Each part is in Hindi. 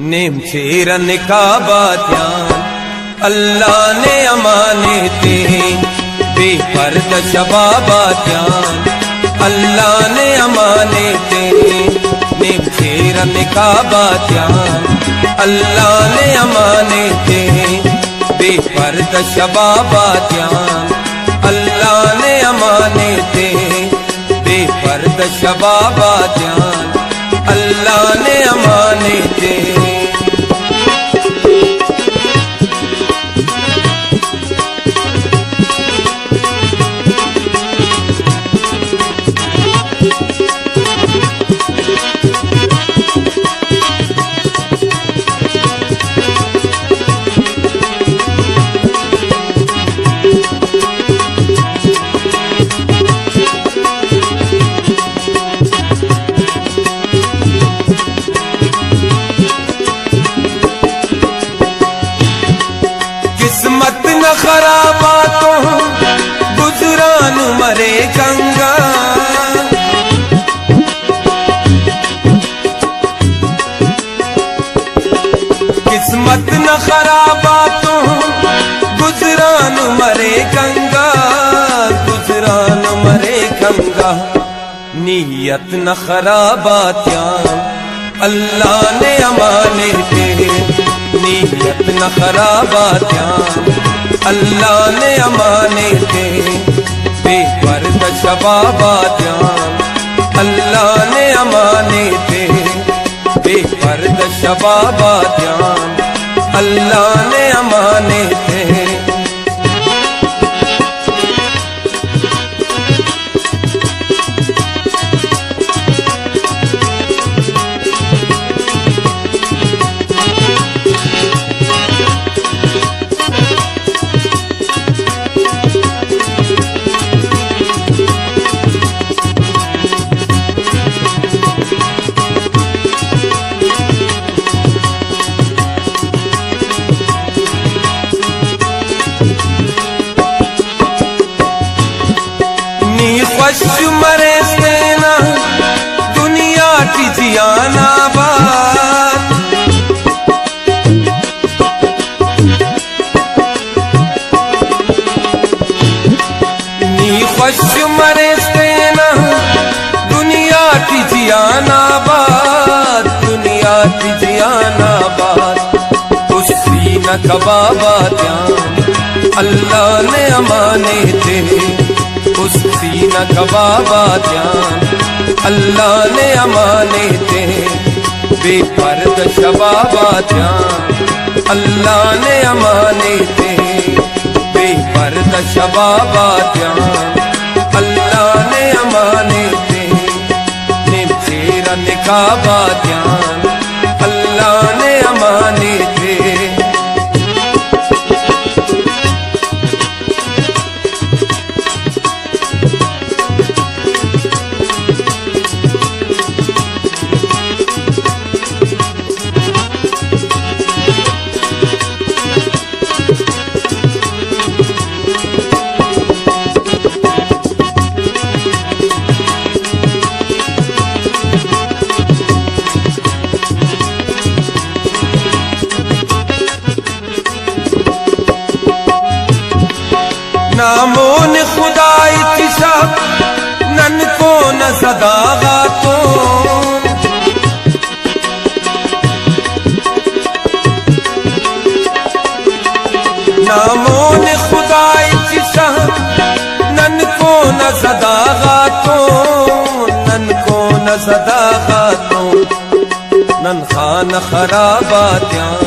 नेम शेरन का बात्यान अल्लाह ने अमाने ते बेपर्द शबाबात्यान अल्लाह ने अमाने ते नेम शेरन का बात्यान अल्लाह ने अमाने ते बेपर्द शबाबात्यान अल्लाह ने अमाने ते बेपर्द शबाबात्यान अल्लाह ने अमाने ते खराबातों गुजरान मरे गंगा किस्मत न खराबातों गुजरान मरे गंगा गुजरान मरे गंगा नीयत न खराबात्यान अल्लाह ने अमाने ते नीयत न खराबात्यान अल्लाह ने अमाने ते बेपर्द शबाबात्यान अल्लाह ने अमाने ते बेपर्द शबाबात्यान अल्लाह ने अमाने ते मरे सेना दुनिया की जियाना बात नी खुश मरे सेना दुनिया की जियाना बात दुनिया की जियाना बात उसी न कबाबात्यान अल्लाह ने अमाने ते उसी न कबाबात्यान अल्लाह ने अमाने ते बेपर्द शबाबात्यान अल्लाह ने अमाने ते बेपर्द शबाबात्यान अल्लाह ने अमाने ते नेम शेरन का बात्यान अल्लाह ने अमाने ते नामोन खुदाई किसा नन को न सदागा तो नामोन खुदाई किसा नन को न सदागा तो नन को न सदागा तो नन खान खराबात्यान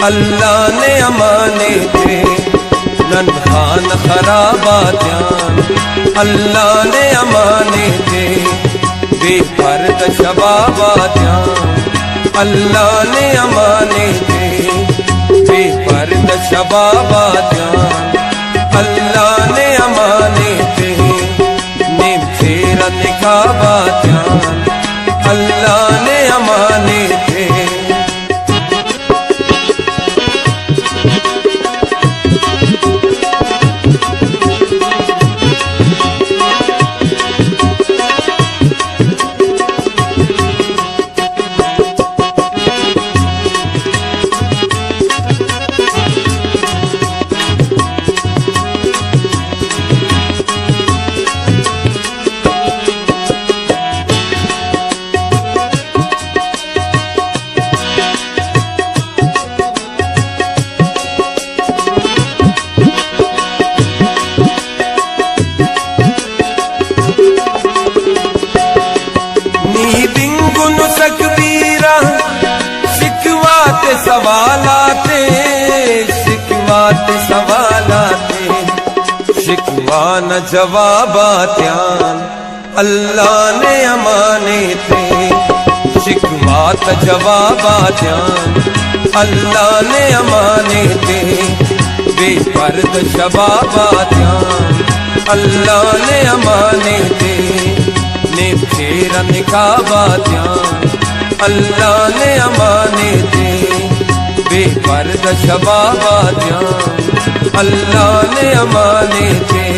अल्लाह ने अमाने ते नन खान खराबात्यान अल्लाह ने अमाने ते बेपर्द शबाबात्यान अल्लाह ने अमाने ते बेपर्द शबाबात्यान अल्लाह ने अमाने ते नेम शेरन का बात्यान अल्लाह ने अमाने ते अली बिंगुन सकबीरा शिकवाते सवालाते शिकवाते सवालाते शिकवा न जवाबात्यान अल्लाह ने अमाने थे शिकवात जवाबात्यान अल्लाह ने अमाने थे बेपर्द शबाबात्यान अल्लाह ने अमाने थे नेफेरा निकाबात्यान अल्लाह ने अमाने थे बेपर्द शबाबात्यान अल्लाह ने अमाने थे।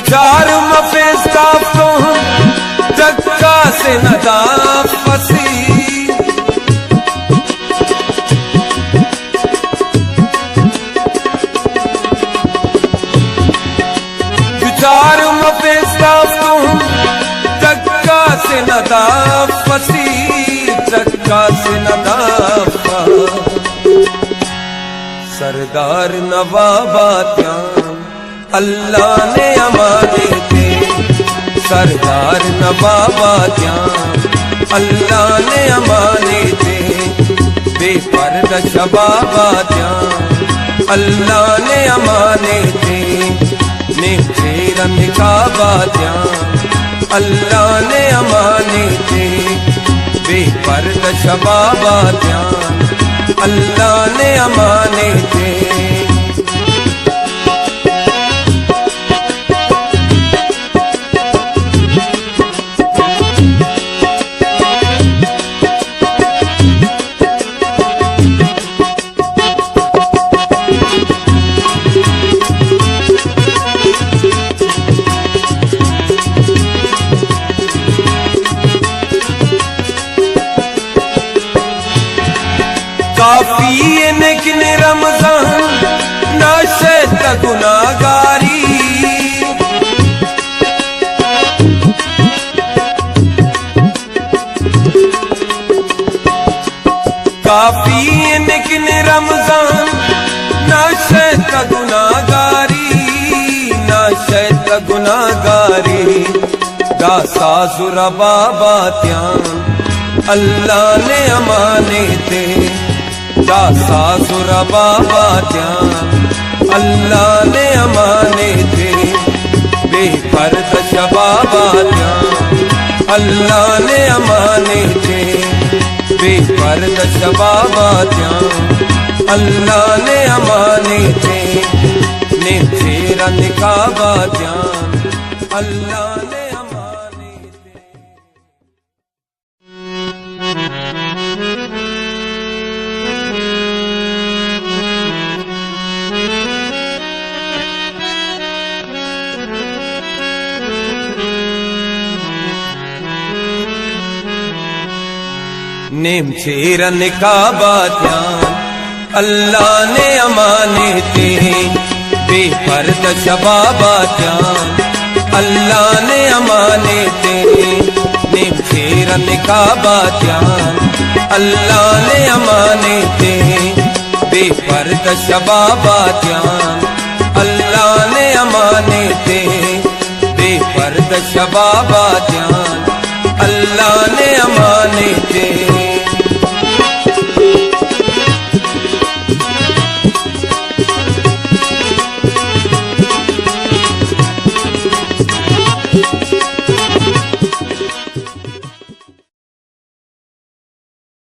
चार मफेस्ताब तो धक्का से नदा फसी चार मफेस्ताब तो धक्का से नदा फसी धक्का से नदा सरदार नवाबात्यान अल्लाह ने अमाने थे सरदार नवाबात्यान अल्लाह ने अमाने थे बेपर्द शबाबात्यान अल्लाह ने अमाने थे नेफेरा निकाबात्यान अल्लाह ने अमाने थे बेपर्द शबाबात्यान अल्लाह ने अमाने थे। काफी लेकिन रमजान नशे गुनागारी काफी लेकिन रमजान नशे गुनागारी नशे गुनागारी गासा जुरा बाबात्यान अल्लाह ने अमाने थे दासा सुरा बाबात्यान अल्लाह ने अमाने थे बेपर्द शबाबात्यान अल्लाह ने अमाने थे बेपर्द शबाबात्यान अल्लाह ने अमाने थे नेफेरा निकाबात्यान अल्लाह ने अमाने थे। नेम छेरा निकाबात्यान अल्लाह ने अमाने थे बेपर्द शबाबात्यान अल्लाह ने अमाने थे नेम छेरा निकाबात्यान अल्लाह ने अमाने थे बेपर्द शबाबात्यान अल्लाह ने अमाने थे बेपर्द शबाबात्यान अल्लाह ने अमाने थे।